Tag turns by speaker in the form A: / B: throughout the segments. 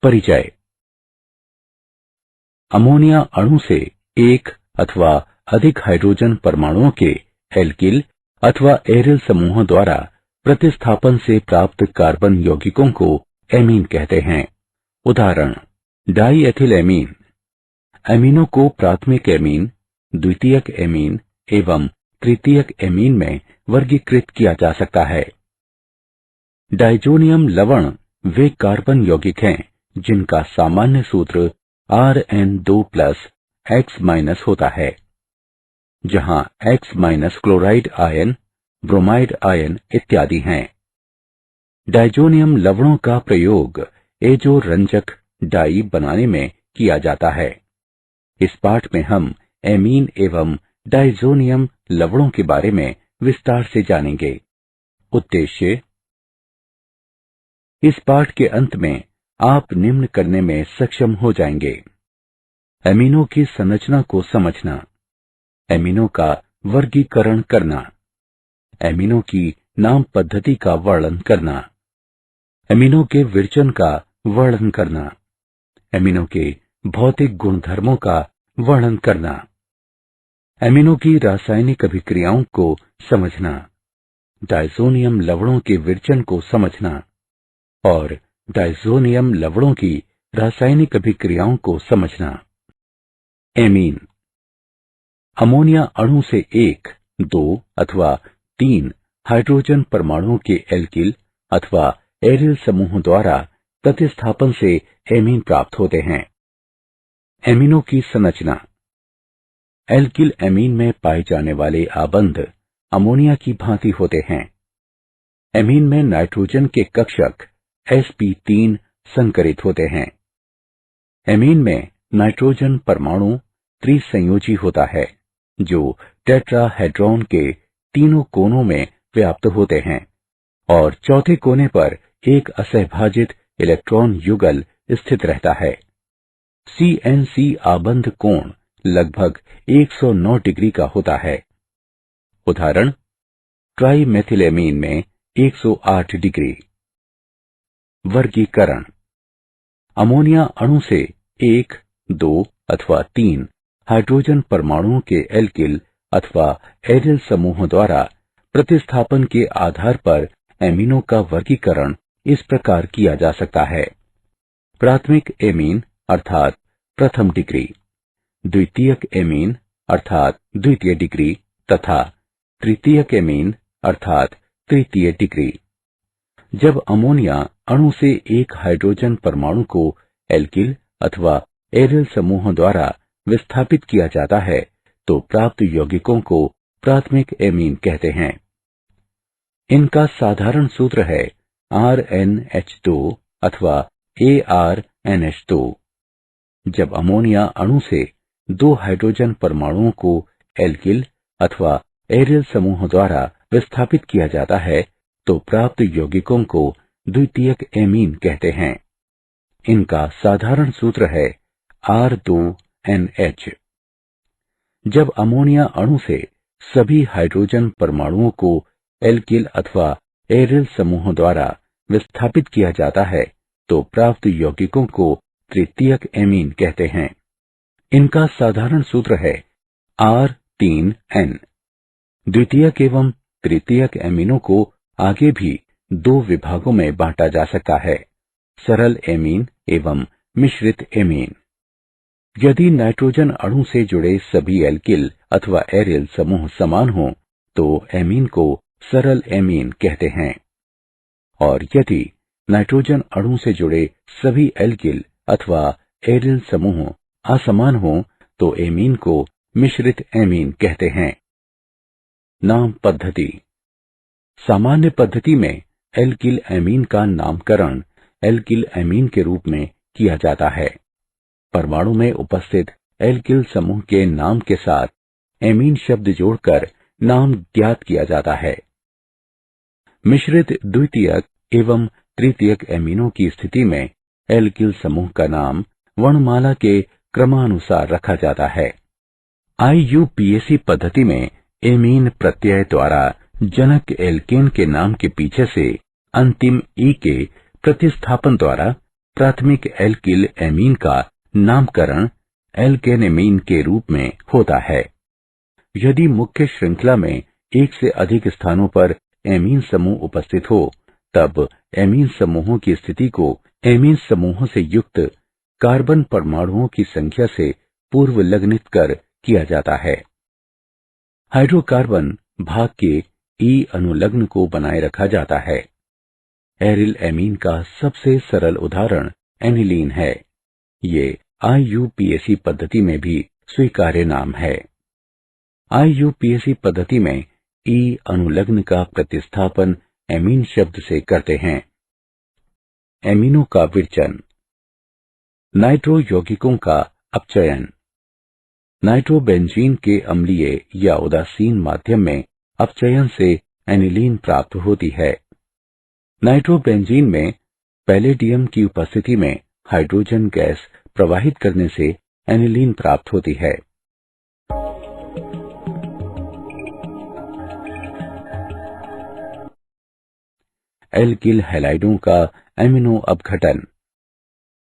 A: परिचय। अमोनिया अणु से एक अथवा अधिक हाइड्रोजन परमाणुओं के एल्किल अथवा एरिल समूहों द्वारा प्रतिस्थापन से प्राप्त कार्बन यौगिकों को एमीन कहते हैं। उदाहरण, डाई एथिल एमीन। एमीनों को प्राथमिक एमीन, द्वितीयक एमीन एवं तृतीयक एमीन में वर्गीकृत किया जा सकता है। डाइजोनियम लवण वे कार्बन यौगिक हैं जिनका सामान्य सूत्र Rn2+X- होता है, जहां X- chloride ion, bromide ion इत्यादि हैं। डाइजोनियम लवणों का प्रयोग एजो रंजक डाई बनाने में किया जाता है। इस पाठ में हम एमीन एवं डाइजोनियम लवणों के बारे में विस्तार से जानेंगे। उद्देश्य, इस पाठ के अंत में आप निम्न करने में सक्षम हो जाएंगे। एमीनों की संरचना को समझना, एमीनों का वर्गीकरण करना, एमीनों की नाम पद्धति का वर्णन करना, एमीनों के विरचन का वर्णन करना, एमीनों के भौतिक गुणधर्मों का वर्णन करना, एमीनों की रासायनिक अभिक्रियाओं को समझना, डाइजोनियम लवणों के विरचन को समझना और डाइजोनियम लवणों की रासायनिक अभिक्रियाओं को समझना। एमीन। अमोनिया अणु से एक, दो अथवा तीन हाइड्रोजन परमाणुओं के एल्किल अथवा एरिल समूह द्वारा प्रतिस्थापन से एमीन प्राप्त होते हैं। एमीनों की संरचना। एल्किल एमीन में पाए जाने वाले आबंध अमोनिया की भांति होते हैं। एमीन में नाइट्रोजन के कक्षक sp3 संकरित होते हैं। एमीन में नाइट्रोजन परमाणु त्रिसंयोजी होता है जो टेट्राहेड्रॉन के तीनों कोनों में व्याप्त होते हैं और चौथे कोने पर एक असहभाजित इलेक्ट्रॉन युगल स्थित रहता है। CN-C आबंध कोण लगभग 109 डिग्री का होता है। उदाहरण, ट्राइमेथिलेमीन में 108 डिग्री। वर्गीकरण। अमोनिया अणु से एक, दो अथवा तीन हाइड्रोजन परमाणुओं के एल्किल अथवा एरिल समूह द्वारा प्रतिस्थापन के आधार पर एमीनों का वर्गीकरण इस प्रकार किया जा सकता है। प्राथमिक एमीन अर्थात प्रथम डिग्री, द्वितीयक एमीन अर्थात द्वितीय डिग्री तथा तृतीयक एमीन अर्थात तृतीय डिग्री। जब अमोनिया अणु से एक हाइड्रोजन परमाणु को एल्किल अथवा एरिल समूह द्वारा विस्थापित किया जाता है तो प्राप्त यौगिकों को प्राथमिक एमीन कहते हैं। इनका साधारण सूत्र है RnH2 अथवा ArNH2। जब अमोनिया अणु से दो हाइड्रोजन परमाणुओं को एल्किल अथवा एरिल समूह द्वारा विस्थापित किया जाता है तो प्राप्त यौगिकों को द्वितीयक एमीन कहते हैं। इनका साधारण सूत्र है R2NH। जब अमोनिया अणु से सभी हाइड्रोजन परमाणुओं को एल्किल अथवा एरिल समूह द्वारा विस्थापित किया जाता है तो प्राप्त यौगिकों को तृतीयक एमीन कहते हैं। इनका साधारण सूत्र है R3N। द्वितीयक एवं तृतीयक एमीनों को आगे भी दो विभागों में बांटा जा सकता है, सरल एमीन एवं मिश्रित एमीन। यदि नाइट्रोजन अणु से जुड़े सभी एल्किल अथवा एरिल समूह समान हों तो एमीन को सरल एमीन कहते हैं और यदि नाइट्रोजन अणु से जुड़े सभी एल्किल अथवा एरिल समूह असमान हों तो एमीन को मिश्रित एमीन कहते हैं। नाम पद्धति। सामान्य पद्धति में एल्किल एमीन का नामकरण एल्किल एमीन के रूप में किया जाता है। परमाणु में उपस्थित एल्किल समूह के नाम के साथ एमीन शब्द जोड़कर नाम ज्ञात किया जाता है। मिश्रित द्वितीयक एवं तृतीयक एमीनों की स्थिति में एल्किल समूह का नाम वर्णमाला के क्रमानुसार रखा जाता है। IUPAC पद्धति में एमीन प्रत्यय द्वारा जनक एल्केन के नाम के पीछे से अंतिम ई के प्रतिस्थापन द्वारा प्राथमिक एल्किल एमीन का नामकरण एल्केनेमीन के रूप में होता है। यदि मुख्य श्रृंखला में एक से अधिक स्थानों पर एमीन समूह उपस्थित हो, तब एमीन समूहों की स्थिति को एमीन समूहों से युक्त कार्बन परमाणुओं की संख्या से पूर्व लग्नित कर किया जाता है। हाइड्रोकार्बन भाग के ई अनुलग्न को बनाए रखा जाता है। एरिल एमीन का सबसे सरल उदाहरण एनिलीन है। ये IUPAC पद्धति में भी स्वीकार्य नाम है। IUPAC पद्धति में ई अनुलग्न का प्रतिस्थापन एमीन शब्द से करते हैं। एमीनों का विरचन। नाइट्रो यौगिकों का अपचयन। नाइट्रोबेंजीन के अम्लीय या उदासीन माध्यम में अपचयन से एनिलीन प्राप्त होती है। नाइट्रोबेंजीन में पैलेडियम की उपस्थिति में हाइड्रोजन गैस प्रवाहित करने से एनिलीन प्राप्त होती है। एल्किल हैलाइडों का एमिनो अपघटन।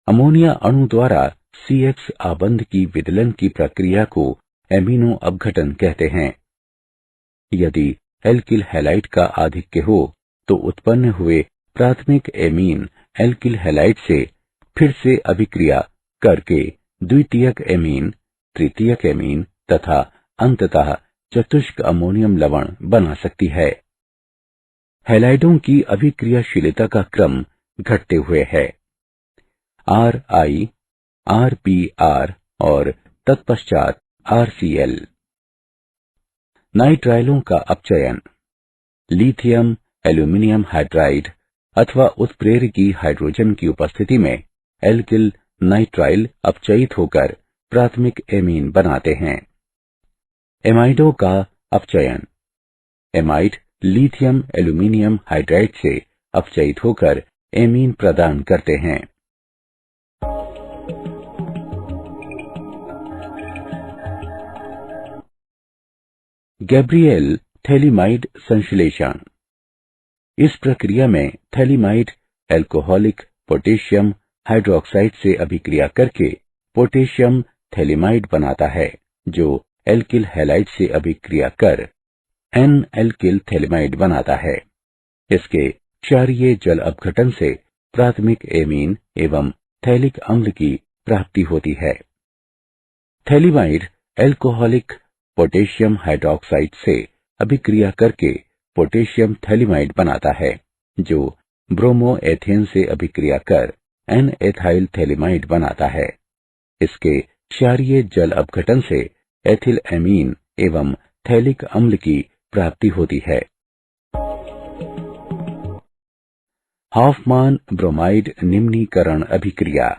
A: अमोनिया अणु द्वारा CH आबंध की विदलन की प्रक्रिया को एमिनो अपघटन कहते हैं। यदि एल्किल हैलाइड का आधिक्य हो तो उत्पन्न हुए प्राथमिक एमीन एल्किल हैलाइड से फिर से अभिक्रिया करके द्वितीयक एमीन, तृतीयक एमीन तथा अंततः चतुष्क अमोनियम लवण बना सकती है। हैलाइडों की अभिक्रियाशीलता का क्रम घटते हुए है। RI, RPR और तत्पश्चात RCl। नाइट्राइलों का अपचयन। लिथियम एल्यूमिनियम हाइड्राइड अथवा उत्प्रेरकी हाइड्रोजन की उपस्थिति में एल्किल नाइट्राइल अपचयित होकर प्राथमिक एमीन बनाते हैं। एमाइडों का अपचयन। एमाइड लिथियम एल्यूमिनियम हाइड्राइड से अपचयित होकर एमीन प्रदान करते हैं। गैब्रिएल थैलीमाइड संश्लेषण। इस प्रक्रिया में थैलीमाइड एल्कोहलिक पोटेशियम हाइड्रोक्साइड से अभिक्रिया करके पोटेशियम थैलीमाइड बनाता है, जो एल्किल हैलाइड से अभिक्रिया कर N-एल्किल थैलीमाइड बनाता है। इसके क्षारीय जल अपघटन से प्राथमिक एमीन एवं थैलिक अम्ल की प्राप्ति होती है। थैलीमाइड एल्कोहलिक पोटेशियम हाइड्रोक्साइड से अभिक्रिया करके पोटेशियम थैलीमाइड बनाता है, जो ब्रोमो एथेन से अभिक्रिया कर N-एथाइल थैलीमाइड बनाता है। इसके क्षारीय जल अपघटन से एथिल एमीन एवं थैलिक अम्ल की प्राप्ति होती है। हॉफमान ब्रोमाइड निम्नीकरण अभिक्रिया।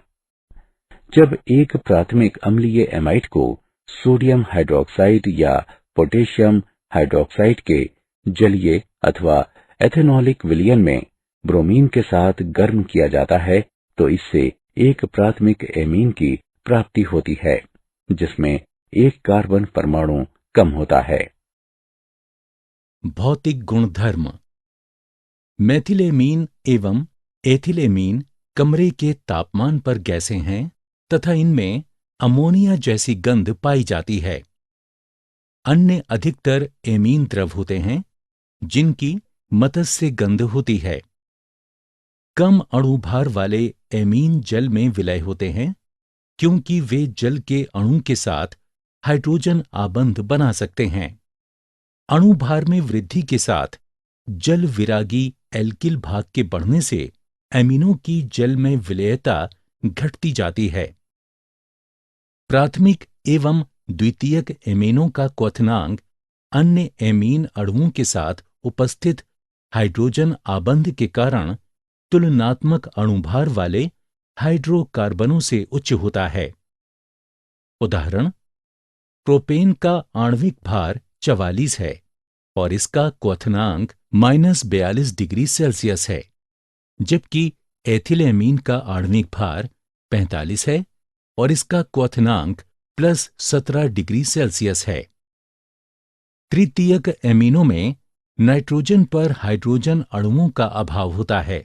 A: जब एक प्राथमिक अम्लीय एमाइड को सोडियम हाइड्रोक्साइड या पोटेशियम हाइड्रोक्साइड के जलीय अथवा एथेनॉलिक विलयन में ब्रोमीन के साथ गर्म किया जाता है, तो इससे एक प्राथमिक एमीन की प्राप्ति होती है, जिसमें एक कार्बन परमाणु कम होता है।
B: भौतिक गुणधर्म। मेथिलेमीन एवं एथिलेमीन कमरे के तापमान पर गैसें हैं तथा इनमें अमोनिया जैसी गंध पाई जाती है। अन्य अधिकतर एमीन द्रव होते हैं, जिनकी मत्स्य गंध होती है। कम अणुभार वाले एमीन जल में विलय होते हैं, क्योंकि वे जल के अणु के साथ हाइड्रोजन आबंध बना सकते हैं। अणुभार में वृद्धि के साथ जल विरागी एल्किल भाग के बढ़ने से एमीनों की जल में विलयता घटती जाती है। प्राथमिक एवं द्वितीयक एमीनों का क्वथनांक अन्य एमीन अणुओं के साथ उपस्थित हाइड्रोजन आबंध के कारण तुलनात्मक अणुभार वाले हाइड्रोकार्बनों से उच्च होता है। उदाहरण, प्रोपेन का आणविक भार 44 है और इसका क्वथनांक -42 डिग्री सेल्सियस है, जबकि एथिलेमीन का आणविक भार 45 है और इसका क्वथनांक +17 डिग्री सेल्सियस है। तृतीयक एमीनों में नाइट्रोजन पर हाइड्रोजन अणुओं का अभाव होता है,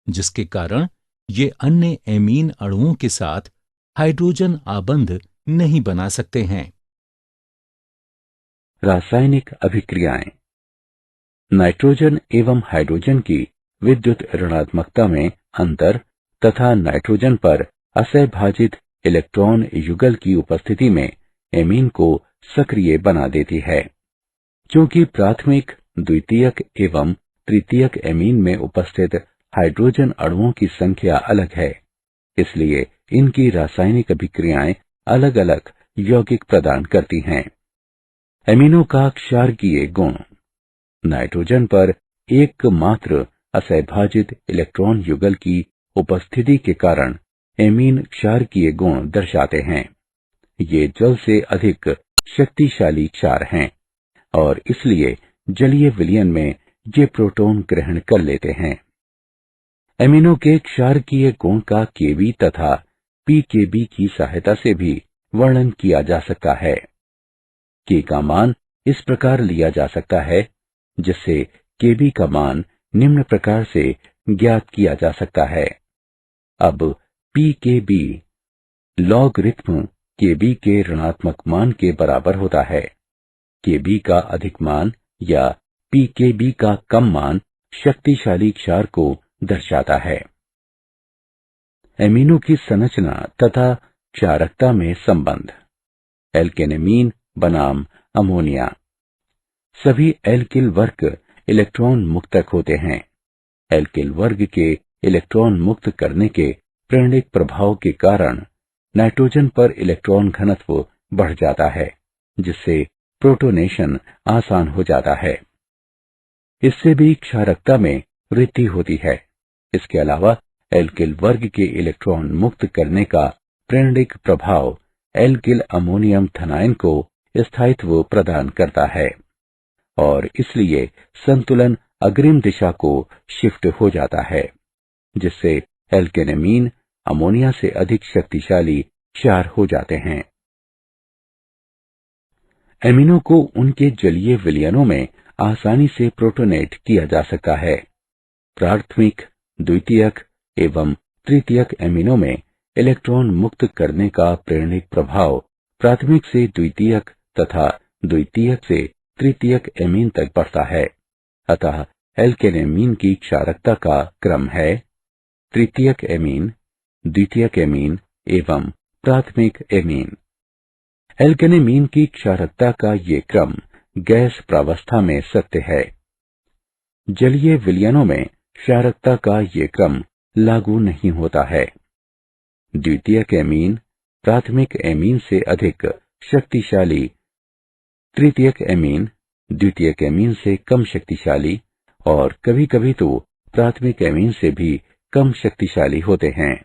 B: जिसके कारण ये अन्य एमीन अणुओं के साथ हाइड्रोजन आबंध नहीं बना सकते हैं।
A: रासायनिक अभिक्रियाएं। नाइट्रोजन एवं हाइड्रोजन की विद्युत ऋणात्मकता में अंतर तथा नाइट्रोजन पर असहभाजित इलेक्ट्रॉन युगल की उपस्थिति में एमीन को सक्रिय बना देती है। क्योंकि प्राथमिक, द्वितीयक एवं तृतीयक एमीन में उपस्थित हाइड्रोजन अणुओं की संख्या अलग है, इसलिए इनकी रासायनिक अभिक्रियाएं अलग अलग यौगिक प्रदान करती हैं। एमीनों का क्षारकीय गुण। नाइट्रोजन पर एकमात्र असहभाजित इलेक्ट्रॉन युगल की उपस्थिति के कारण एमीन क्षारकीय गुण दर्शाते हैं। ये जल से अधिक शक्तिशाली क्षार हैं और इसलिए जलीय विलयन में ये प्रोटॉन ग्रहण कर लेते हैं। एमीनों के क्षारकीय गुण का केबी तथा पीकेबी की सहायता से भी वर्णन किया जा सकता है। के का मान इस प्रकार लिया जा सकता है, जिससे केबी का मान निम्न प्रकार से ज्ञात किया जा सकता है। अब पीकेबी लॉगरिथम केबी के ऋणात्मक मान के बराबर होता है। केबी का अधिक मान या पीकेबी का कम मान शक्तिशाली क्षार को दर्शाता है। एमीनों की संरचना तथा क्षारकता में संबंध। एल्केनेमीन बनाम अमोनिया। सभी एल्किल वर्ग इलेक्ट्रॉन मुक्तक होते हैं। एल्किल वर्ग के इलेक्ट्रॉन मुक्त करने के प्रेरणिक प्रभाव के कारण नाइट्रोजन पर इलेक्ट्रॉन घनत्व बढ़ जाता है, जिससे प्रोटोनेशन आसान हो जाता है। इससे भी क्षारकता में वृद्धि होती है। इसके अलावा एल्किल वर्ग के इलेक्ट्रॉन मुक्त करने का प्रेरणिक प्रभाव एल्किल अमोनियम थनाइन को स्थायित्व प्रदान करता है और इसलिए संतुलन अग्रिम दिशा को शिफ्ट हो जाता है, जिससे एल्केनेमीन अमोनिया से अधिक शक्तिशाली क्षार हो जाते हैं। एमीनों को उनके जलीय विलयनों में आसानी से प्रोटोनेट किया जा सकता है। प्राथमिक, द्वितीयक एवं तृतीयक एमीनों में इलेक्ट्रॉन मुक्त करने का प्रेरणिक प्रभाव प्राथमिक से द्वितीयक तथा द्वितीयक से तृतीयक एमीन तक बढ़ता है। अतः एल्केनेमीन की क्षारकता का क्रम है तृतीयक एमीन, द्वितीयक एमीन एवं प्राथमिक एमीन। एल्केनेमीन की क्षारकता का ये क्रम गैस प्रावस्था में सत्य है। जलीय विलयनों में क्षारकता का ये क्रम लागू नहीं होता है। द्वितीयक एमीन प्राथमिक एमीन से अधिक शक्तिशाली, तृतीयक एमीन द्वितीयक एमीन से कम शक्तिशाली और कभी कभी तो प्राथमिक एमीन से भी कम शक्तिशाली होते हैं।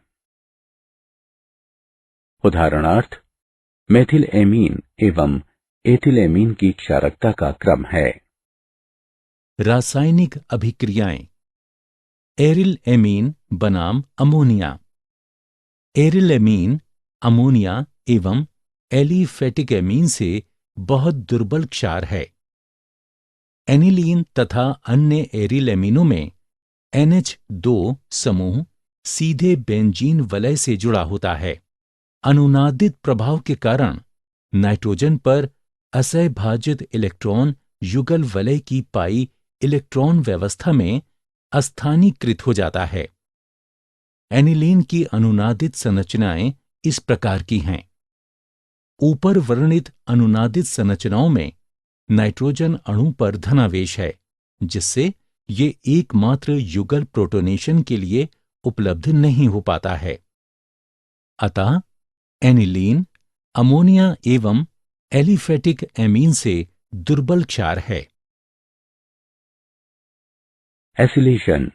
A: उदाहरणार्थ, मेथिल एमीन एवं एथिल एमीन की क्षारकता का क्रम है।
B: रासायनिक अभिक्रियाएं। एरिल एमीन बनाम अमोनिया। एरिल एमीन अमोनिया एवं एलिफेटिक एमीन से बहुत दुर्बल क्षार है। एनिलीन तथा अन्य एरिल एमीनों में NH2 समूह सीधे बेंजीन वलय से जुड़ा होता है। अनुनादित प्रभाव के कारण नाइट्रोजन पर असहभाजित इलेक्ट्रॉन युगल वलय की पाई इलेक्ट्रॉन व्यवस्था में अस्थानीकृत हो जाता है। एनिलीन की अनुनादित संरचनाएं इस प्रकार की हैं। ऊपर वर्णित अनुनादित संरचनाओं में नाइट्रोजन अणु पर धनावेश है, जिससे ये एकमात्र युगल प्रोटोनेशन के लिए उपलब्ध नहीं हो पाता है। अतः एनिलीन अमोनिया एवं एलिफेटिक एमीन से दुर्बल क्षार है।
A: एसिलेशन।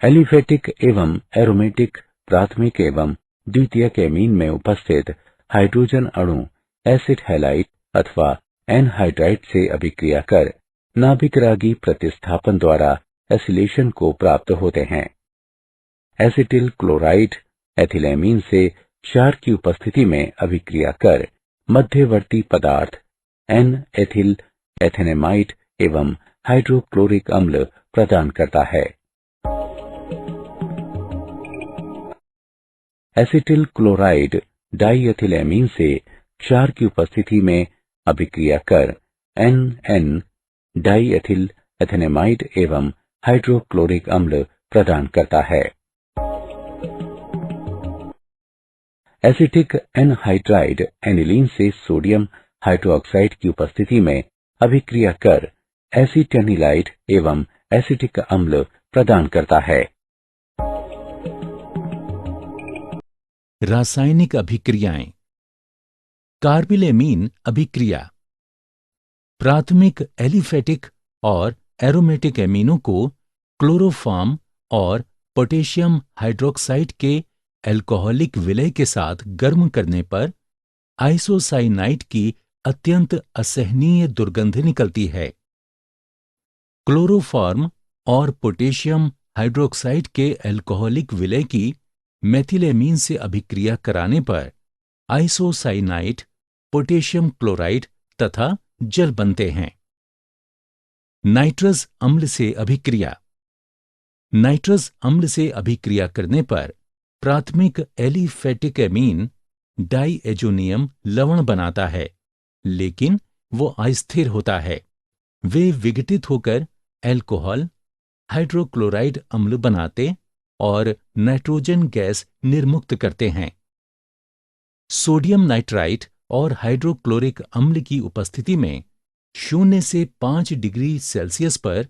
A: एलिफेटिक एवं एरोमेटिक प्राथमिक एवं द्वितीयक एमीन में उपस्थित हाइड्रोजन अणु एसिड हैलाइड अथवा एनहाइड्राइड से अभिक्रिया कर नाभिकरागी प्रतिस्थापन द्वारा एसिलेशन को प्राप्त होते हैं। एसिटिल क्लोराइड एथिलेमीन से क्षार की उपस्थिति में अभिक्रिया कर मध्यवर्ती पदार्थ एन एथिल एथेनेमाइड एवं हाइड्रोक्लोरिक अम्ल प्रदान करता है। एसिटिल क्लोराइड डाइएथिलेमीन से क्षार की उपस्थिति में अभिक्रिया कर NN डाइएथिल एथेनेमाइड एवं हाइड्रोक्लोरिक अम्ल प्रदान करता है। एसिटिक एनहाइड्राइड एनिलीन से सोडियम हाइड्रोक्साइड की उपस्थिति में अभिक्रिया कर एसिटेनिलाइड एवं एसिटिक अम्ल प्रदान करता है।
B: रासायनिक अभिक्रियाएं। कार्बिलेमीन अभिक्रिया प्राथमिक एलिफेटिक और एरोमेटिक एमीनों को क्लोरोफॉर्म और पोटेशियम हाइड्रोक्साइड के अल्कोहलिक विलय के साथ गर्म करने पर आइसोसाइनाइड की अत्यंत असहनीय दुर्गंध निकलती है। क्लोरोफॉर्म और पोटेशियम हाइड्रोक्साइड के अल्कोहलिक विलय की मेथिलेमीन से अभिक्रिया कराने पर आइसोसाइनाइड, पोटेशियम क्लोराइड तथा जल बनते हैं। नाइट्रस अम्ल से अभिक्रिया। नाइट्रस अम्ल से अभिक्रिया करने पर प्राथमिक एलिफेटिक एमीन डाइएजोनियम लवण बनाता है, लेकिन वो अस्थिर होता है। वे विघटित होकर अल्कोहल, हाइड्रोक्लोराइड अम्ल बनाते और नाइट्रोजन गैस निर्मुक्त करते हैं। सोडियम नाइट्राइट और हाइड्रोक्लोरिक अम्ल की उपस्थिति में 0 से 5 डिग्री सेल्सियस पर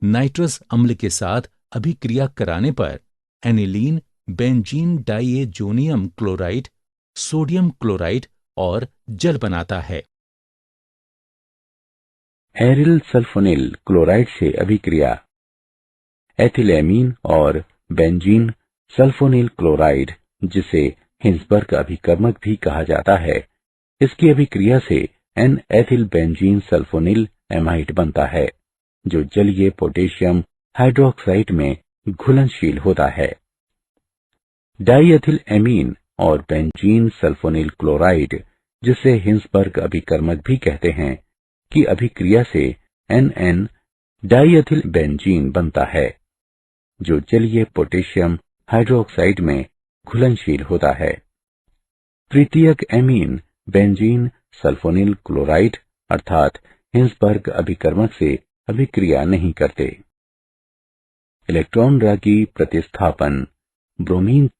B: नाइट्रस अम्ल के साथ अभिक्रिया कराने पर aniline benzene diazonium chloride, sodium chloride और जल बनाता है।
A: एरिल सल्फोनिल क्लोराइड से अभिक्रिया। एथिलेमीन और बेंजीन सल्फोनिल क्लोराइड, जिसे हिंसबर्ग अभिकर्मक भी कहा जाता है, इसकी अभिक्रिया से N-एथिल बेंजीन सल्फोनिल एमाइड बनता है, जो जलीय पोटेशियम हाइड्रोक्साइड में घुलनशील होता है। डाइएथिल एमीन और बेंजीन सल्फोनिल क्लोराइड, जिसे हिंसबर्ग अभिकर्मक भी कहते हैं, की अभिक्रिया से NN डाइएथिल बेंजीन बनता है, जो जलीय पोटेशियम हाइड्रोक्साइड में घुलनशील होता है। तृतीयक एमीन बेंजीन सल्फोनिल क्लोराइड अर्थात हिंसबर्ग अभिकर्मक से अभिक्रिया नहीं करते। इलेक्ट्रॉन रागी प्रतिस्थापन। ब्रोमीन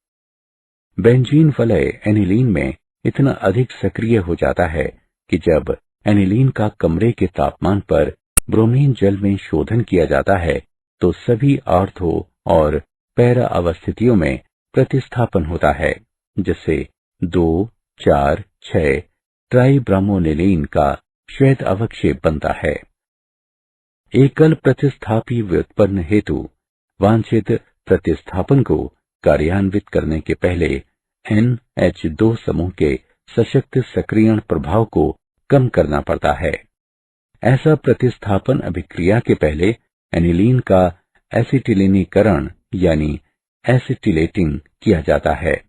A: बेंजीन वलय एनिलीन में इतना अधिक सक्रिय हो जाता है कि जब एनिलीन का कमरे के तापमान पर ब्रोमीन जल में शोधन किया जाता है तो सभी ऑर्थो और पैरा अवस्थितियों में प्रतिस्थापन होता है, जिससे 2, 4, 6 ट्राइब्रोमोनिलीन का श्वेत अवक्षेप बनता है। एकल प्रतिस्थापी व्युत्पन्न हेतु वांछित प्रतिस्थापन को कार्यान्वित करने के पहले NH2 समूह के सशक्त सक्रियण प्रभाव को कम करना पड़ता है। ऐसा प्रतिस्थापन अभिक्रिया के पहले एनिलीन का एसिटिलीनीकरण यानी एसिटिलेटिंग किया जाता है।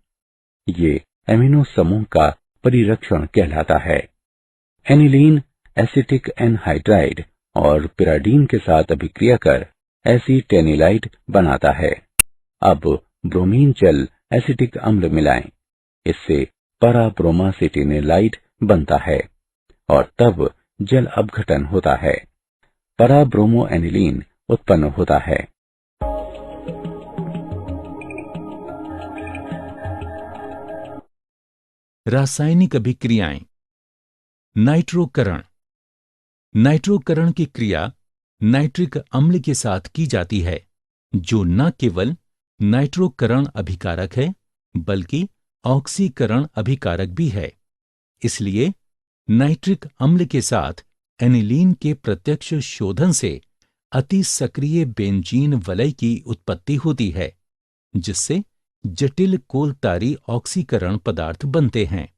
A: ये एमिनो समूह का परिरक्षण कहलाता है। एनिलीन एसिटिक एनहाइड्राइड और पिराडीन के साथ अभिक्रिया कर एसिटेनिलाइड बनाता है। अब ब्रोमीन जल एसिटिक अम्ल मिलाएं, इससे पराब्रोमासिटिनिलाइड बनता है और तब जल अपघटन होता है। पराब्रोमोएनिलीन उत्पन्न होता है।
B: रासायनिक अभिक्रियाएं। नाइट्रोकरण। नाइट्रोकरण की क्रिया नाइट्रिक अम्ल के साथ की जाती है, जो न केवल नाइट्रोकरण अभिकारक है बल्कि ऑक्सीकरण अभिकारक भी है। इसलिए नाइट्रिक अम्ल के साथ एनिलीन के प्रत्यक्ष शोधन से अति सक्रिय बेंजीन वलय की उत्पत्ति होती है, जिससे जटिल कोलतारी ऑक्सीकरण पदार्थ बनते हैं।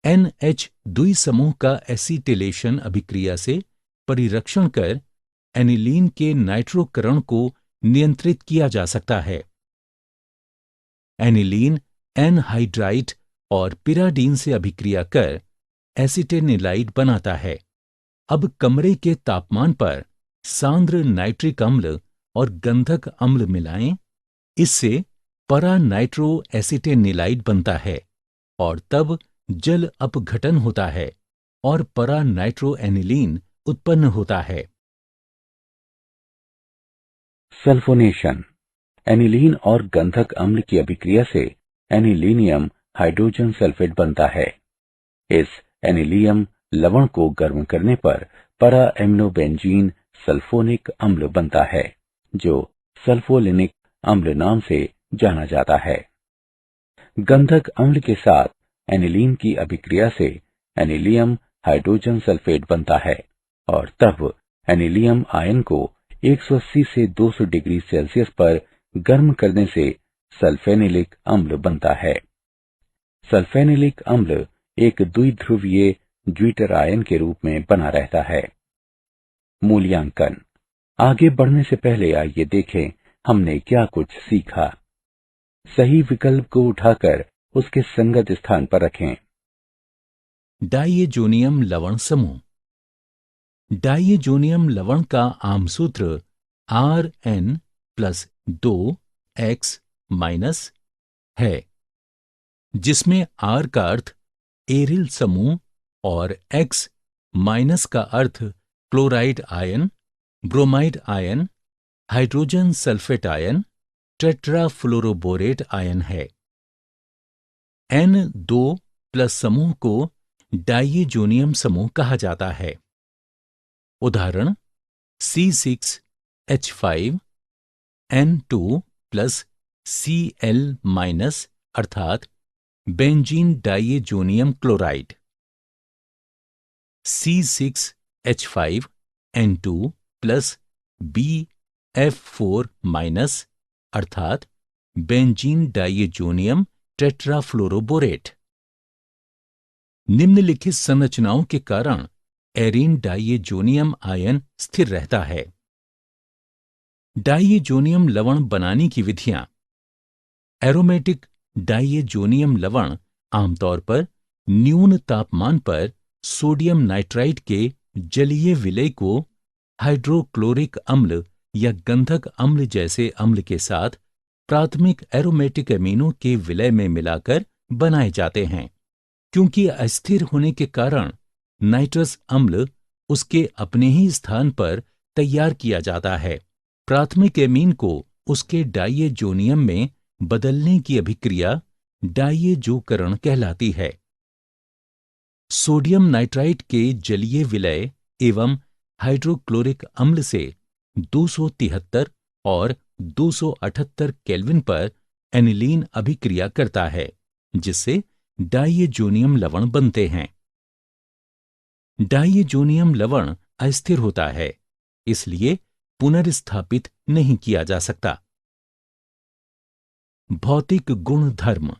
B: NH द्विसमूह का एसिटिलेशन अभिक्रिया से परिरक्षण कर एनिलीन के नाइट्रोकरण को नियंत्रित किया जा सकता है। एनिलीन एनहाइड्राइड और पिराडीन से अभिक्रिया कर एसिटेनिलाइड बनाता है। अब कमरे के तापमान पर सांद्र नाइट्रिक अम्ल और गंधक अम्ल मिलाएं। इससे परा नाइट्रो एसिटेनिलाइड बनता है और तब जल अपघटन होता है और परा नाइट्रो एनिलीन उत्पन्न होता है।
A: सल्फोनेशन। एनिलीन और गंधक अम्ल की अभिक्रिया से एनिलीनियम हाइड्रोजन सल्फेट बनता है। इस एनिलियम लवण को गर्म करने पर para एमिनोबेंजीन सल्फोनिक अम्ल बनता है, जो सल्फोलिनिक अम्ल नाम से जाना जाता है। गंधक अम्ल के साथ एनिलीन की अभिक्रिया से एनिलियम हाइड्रोजन सल्फेट बनता है और तब एनिलियम आयन को 180 से 200 डिग्री सेल्सियस पर गर्म करने से सल्फेनिलिक अम्ल बनता है। सल्फेनिलिक अम्ल एक द्विध्रुवीय ज्विटर आयन के रूप में बना रहता है। मूल्यांकन। आगे बढ़ने से पहले आइए देखें हमने क्या कुछ सीखा। सही विकल्प को उठाकर उसके संगत स्थान पर रखें।
B: डाइएजोनियम लवण समूह। डाइएजोनियम लवण का आम सूत्र Rn+2x- है, जिसमें R का अर्थ एरिल समूह और X- का अर्थ chloride ion, bromide ion, hydrogen sulphate ion, tetrafluoroborate ion है। N2+ समूह को डाइएजोनियम समूह कहा जाता है। उदाहरण C6H5N2+Cl- अर्थात बेंजीन डाइएजोनियम क्लोराइड। C6H5N2+BF4- अर्थात बेंजीन डाइएजोनियम टेट्राफ्लोरोबोरेट। निम्नलिखित संरचनाओं के कारण एरीन डाइएजोनियम आयन स्थिर रहता है। डाइएजोनियम लवण बनाने की विधियां। एरोमेटिक डाइएजोनियम लवण आमतौर पर न्यून तापमान पर सोडियम नाइट्राइट के जलीय विलय को हाइड्रोक्लोरिक अम्ल या गंधक अम्ल जैसे अम्ल के साथ प्राथमिक एरोमेटिक एमिनो के विलय में मिलाकर बनाए जाते हैं। क्योंकि अस्थिर होने के कारण नाइट्रस अम्ल उसके अपने ही स्थान पर तैयार किया जाता है। प्राथमिक एमीन को उसके डाइएजोनियम में बदलने की अभिक्रिया डाइएजोकरण कहलाती है। सोडियम नाइट्राइट के जलीय विलय एवं हाइड्रोक्लोरिक अम्ल से 273 और 278 केल्विन पर एनिलीन अभिक्रिया करता है, जिससे डाइएजोनियम लवण बनते हैं। डाइएजोनियम लवण अस्थिर होता है, इसलिए पुनर्स्थापित नहीं किया जा सकता। भौतिक गुण धर्म।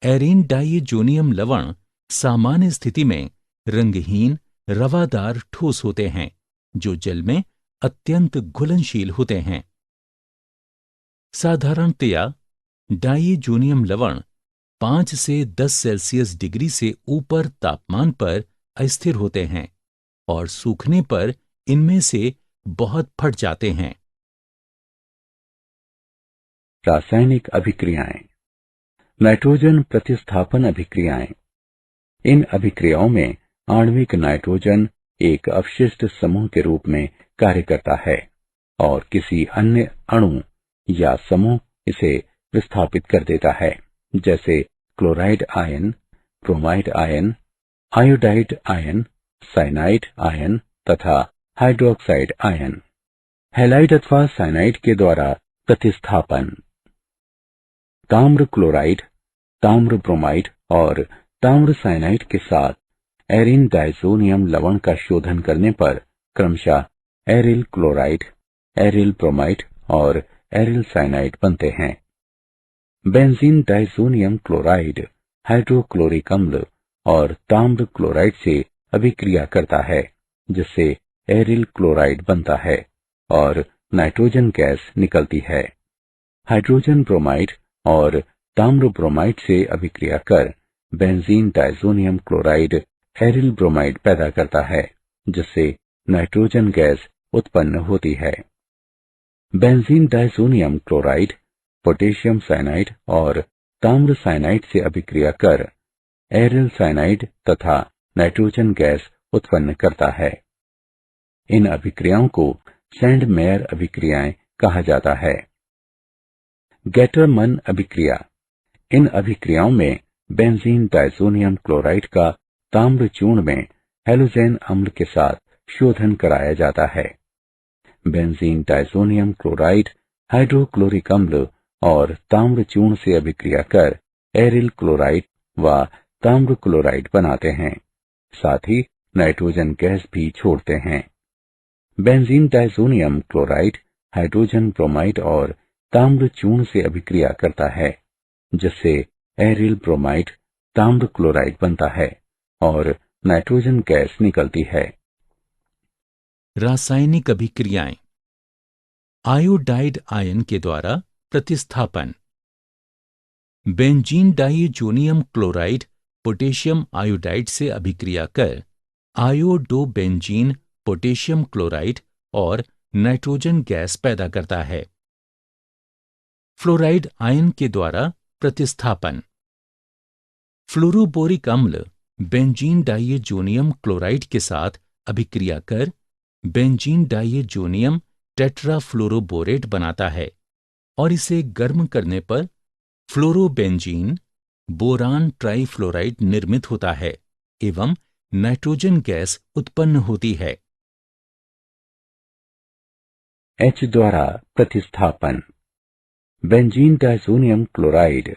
B: एरीन डाइएजोनियम लवण सामान्य स्थिति में रंगहीन रवादार ठोस होते हैं, जो जल में अत्यंत घुलनशील होते हैं। साधारणतया डाइएजोनियम लवण 5 से 10 सेल्सियस डिग्री से ऊपर तापमान पर अस्थिर होते हैं और सूखने पर इनमें से बहुत फट जाते हैं।
A: रासायनिक अभिक्रियाएं। नाइट्रोजन प्रतिस्थापन अभिक्रियाएं। इन अभिक्रियाओं में आणविक नाइट्रोजन एक अवशिष्ट समूह के रूप में कार्य करता है और किसी अन्य अणु या समूह इसे विस्थापित कर देता है, जैसे chloride ion, bromide ion, iodide ion, cyanide ion तथा हाइड्रोक्साइड आयन। हैलाइड अथवा साइनाइड के द्वारा प्रतिस्थापन। ताम्र क्लोराइड, ताम्र ब्रोमाइड और ताम्र साइनाइड के साथ एरीन डाइज़ोनियम लवण का शोधन करने पर क्रमशः एरिल क्लोराइड, एरिल ब्रोमाइड और एरिल साइनाइड बनते हैं। बेंजीन डाइज़ोनियम क्लोराइड हाइड्रोक्लोरिक अम्ल और ताम्र क्लोराइड से अभिक्रिया करता है, जिससे एरिल क्लोराइड बनता है और नाइट्रोजन गैस निकलती है। हाइड्रोजन ब्रोमाइड और ताम्र ब्रोमाइड से अभिक्रिया कर बेंजीन डाइज़ोनियम क्लोराइड एरिल ब्रोमाइड पैदा करता है, जिससे नाइट्रोजन गैस उत्पन्न होती है। बेंजीन डाइज़ोनियम क्लोराइड पोटेशियम साइनाइड और ताम्र साइनाइड से अभिक्रिया कर एरिल साइनाइड तथा नाइट्रोजन गैस उत्पन्न करता है। इन अभिक्रियाओं को सैंड मेयर अभिक्रियाएं कहा जाता है। गैटरमन अभिक्रिया। इन अभिक्रियाओं में बेंजीन डाइसोनियम क्लोराइड का ताम्र चूर्ण में हेलोजेन अम्ल के साथ शोधन कराया जाता है। बेंजीन डाइसोनियम क्लोराइड हाइड्रोक्लोरिक अम्ल और ताम्र चूर्ण से अभिक्रिया कर एरिल क्लोराइड व ताम्र क्लोराइड बनाते हैं, साथ ही नाइट्रोजन गैस भी छोड़ते हैं। Benzene diazonium chloride hydrogen bromide और ताम्र चूर्ण से अभिक्रिया करता है, जिससे एरिल ब्रोमाइड ताम्र क्लोराइड बनता है और नाइट्रोजन गैस निकलती है।
B: रासायनिक अभिक्रियाएं। आयोडाइड आयन के द्वारा प्रतिस्थापन। बेंजीन डाइज़ोनियम क्लोराइड पोटेशियम आयोडाइड से अभिक्रिया कर आयोडोबेंजीन पोटेशियम क्लोराइड और नाइट्रोजन गैस पैदा करता है। फ्लोराइड आयन के द्वारा प्रतिस्थापन। फ्लोरोबोरिक अम्ल बेंजीन डाइज़ोनियम क्लोराइड के साथ अभिक्रिया कर बेंजीन डाइज़ोनियम टेट्राफ्लोरोबोरेट बनाता है और इसे गर्म करने पर फ्लोरोबेंजीन बोरान ट्राइफ्लोराइड निर्मित होता है एवं नाइट्रोजन गैस उत्पन्न होती है।
A: H द्वारा प्रतिस्थापन। बेंजीन डाइसोनियम क्लोराइड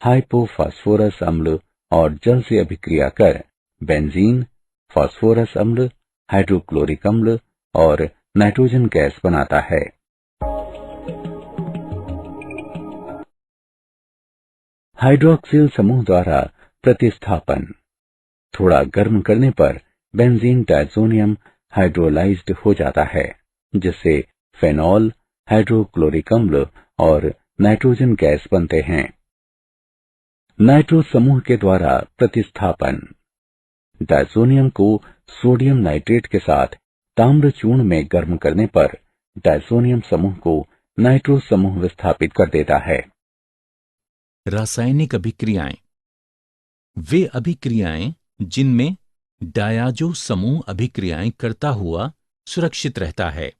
A: हाइपोफॉस्फोरस अम्ल और जल से अभिक्रिया कर बेंजीन, फास्फोरस अम्ल, हाइड्रोक्लोरिक अम्ल और नाइट्रोजन गैस बनाता है। हाइड्रोक्सिल समूह द्वारा प्रतिस्थापन। थोड़ा गर्म करने पर बेंजीन डाइसोनियम हाइड्रोलाइज्ड हो जाता है, जिससे फेनॉल, हाइड्रोक्लोरिक अम्ल और नाइट्रोजन गैस बनते हैं। नाइट्रो समूह के द्वारा प्रतिस्थापन। डाइसोनियम को सोडियम नाइट्रेट के साथ ताम्र चूर्ण में गर्म करने पर डाइसोनियम समूह को नाइट्रो समूह विस्थापित कर देता है।
B: रासायनिक अभिक्रियाएं। वे अभिक्रियाएं जिनमें डायाजो समूह अभिक्रियाएं करता हुआ सुरक्षित रहता है।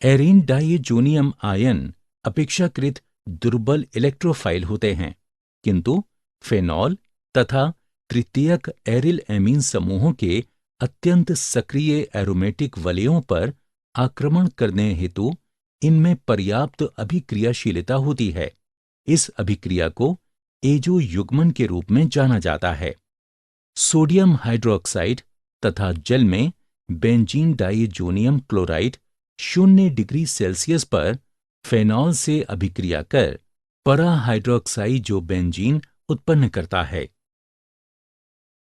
B: एरीन डाइज़ोनियम आयन अपेक्षाकृत दुर्बल इलेक्ट्रोफाइल होते हैं, किंतु फेनॉल तथा तृतीयक एरिल एमीन समूहों के अत्यंत सक्रिय एरोमेटिक वलयों पर आक्रमण करने हेतु इनमें पर्याप्त अभिक्रियाशीलता होती है। इस अभिक्रिया को एजो युग्मन के रूप में जाना जाता है। सोडियम हाइड्रोक्साइड तथा जल में बेंजीन डाइज़ोनियम क्लोराइड 0 डिग्री सेल्सियस पर फेनॉल से अभिक्रिया कर परा हाइड्रोक्साइजो बेंजीन उत्पन्न करता है।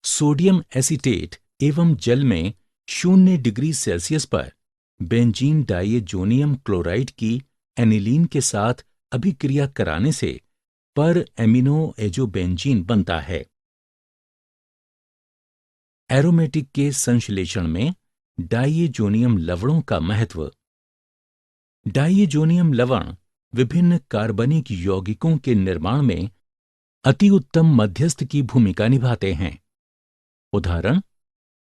B: सोडियम एसीटेट एवं जल में 0 डिग्री सेल्सियस पर बेंजीन डाइज़ोनियम क्लोराइड की एनिलीन के साथ अभिक्रिया कराने से पर एमिनो एजोबेंजीन बनता है। एरोमेटिक के संश्लेषण में डाइज़ोनियम लवणों का महत्व। डाइज़ोनियम लवण विभिन्न कार्बनिक यौगिकों के निर्माण में अति उत्तम मध्यस्थ की भूमिका निभाते हैं। उदाहरण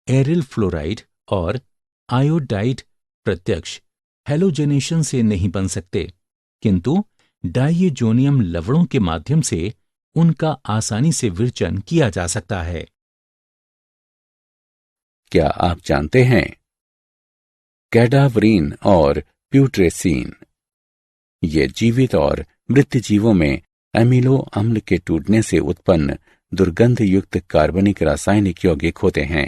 B: एरिल फ्लोराइड और आयोडाइड प्रत्यक्ष हैलोजेनेशन से नहीं बन सकते, किंतु डाइज़ोनियम लवणों के माध्यम से उनका आसानी से विरचन किया जा सकता है।
A: क्या आप जानते हैं कैडावरीन और प्यूट्रेसीन ये जीवित और मृत जीवों में एमिनो अम्ल के टूटने से उत्पन्न दुर्गंध युक्त कार्बनिक रासायनिक यौगिक होते हैं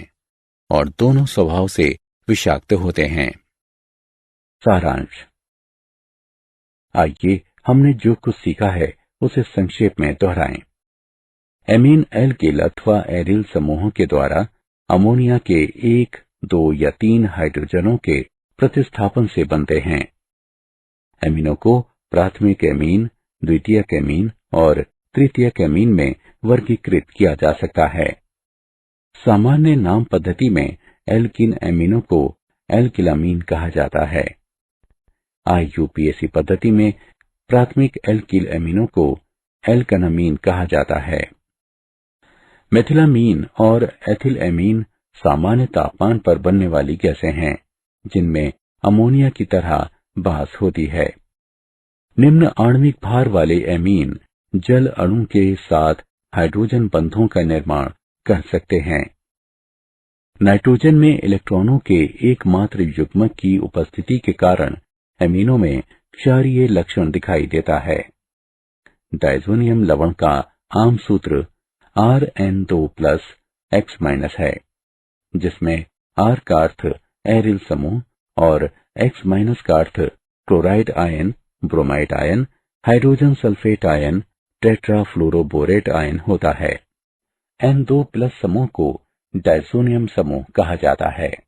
A: और दोनों स्वभाव से विषाक्त होते हैं। सारांश। आइए हमने जो कुछ सीखा है उसे संक्षेप में दोहराएं। एमीन एल्किल अथवा एरिल समूहों के द्वारा अमोनिया के 1, 2 या 3 हाइड्रोजनों के प्रतिस्थापन से बनते हैं। एमिनो को प्राथमिक एमीन, द्वितीयक एमीन और तृतीयक एमीन में वर्गीकृत किया जा सकता है। सामान्य नाम पद्धति में एल्किन एमिनो को एल्किलामीन कहा जाता है। IUPAC पद्धति में प्राथमिक एल्किल एमिनो को एल्कनामीन कहा जाता है। मेथिलामीन और एथिलएमीन सामान्य तापमान पर बनने वाली गैसें हैं जिनमें अमोनिया की तरह बास होती है। निम्न आणविक भार वाले एमीन जल अणु के साथ हाइड्रोजन बंधों का निर्माण कर सकते हैं। नाइट्रोजन में इलेक्ट्रॉनों के एकमात्र युग्मक की उपस्थिति के कारण एमीनों में क्षारीय लक्षण दिखाई देता है। डायज़ोनियम लवण का आम सूत्र Rn2 X- है, जिसमें R का अर्थ एरिल समूह और X- का अर्थ chloride ion, bromide ion, hydrogen sulphate ion, tetrafluoroborate ion होता है। N2+ समूह को डायज़ोनियम समूह कहा जाता है।